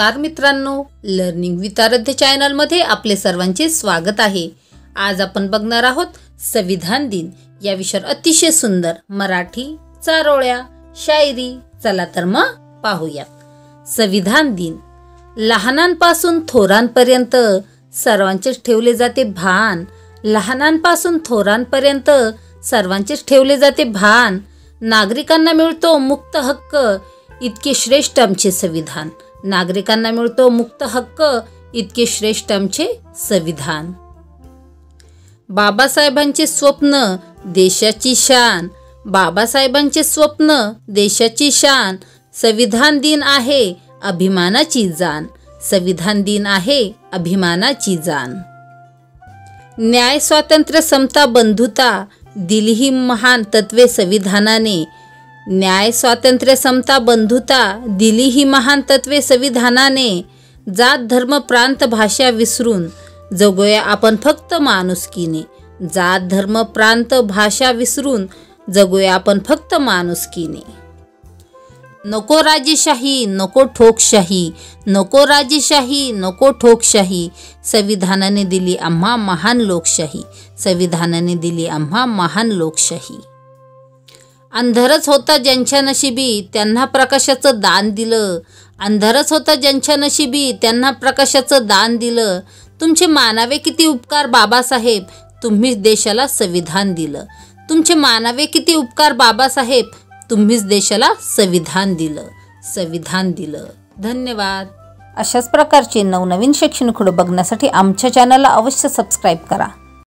नमस्कार मित्रांनो, learning with आराध्य चॅनल मध्ये आपले सर्वांचे स्वागत आहे। आज आपण बघणार आहोत संविधान दिन या विषयावर अतिशय सुंदर मराठी चारोळ्या शायरी। चला तर मग पाहूयात। संविधान दिन लहानांपासून थोरांपर्यंत सर्वांचेच ठेवले जाते भान। लहानांपासून थोरांपर्यंत सर्वांचेच ठेवले जाते भान। नागरिकांना मिळतो मुक्त हक्क, इतके श्रेष्ठ आमचे संविधान। नागरिकांना मिळतो मुक्त हक्क, इतके श्रेष्ठ आमचे संविधान। बाबासाहेबांचे स्वप्न देशाची शान, बाबासाहेबांचे स्वप्न देशाची शान। संविधान दिन आहे अभिमानाची जाण, संविधान दिन आहे अभिमानाची जाण। न्याय स्वातंत्र्य समता बंधुता दिली ही महान तत्वे संविधानाने। न्याय स्वातंत्र्य समता बंधुता दिली ही महान तत्वे संविधानाने। जात धर्म प्रांत भाषा विसरून जगूया आपण फक्त माणुसकीने। जात धर्म प्रांत भाषा विसरून जगूया आपण फक्त माणुसकीने। नको राजेशाही नको ठोकशाही, नको राजेशाही नको ठोकशाही। संविधानाने दिली आम्हा महान लोकशाही, संविधानाने दिली आम्हा महान लोकशाही। अंधारच होता ज्यांच्या नशिबी त्यांना प्रकाशाचं दान दिलं। अंधारच होता ज्यांच्या नशिबी त्यांना प्रकाशाचं दान दिलं। तुमचे मानावे किती उपकार बाबासाहेब, तुम्हीच देशाला संविधान दिलं। तुमचे मानावे किती उपकार बाबासाहेब, तुम्हीच देशाला संविधान दिलं, संविधान दिलं। धन्यवाद। अशाच प्रकारचे नवनवीन शैक्षणिक व्हिडिओ बघण्यासाठी आमच्या चॅनलला अवश्य सबस्क्राईब करा।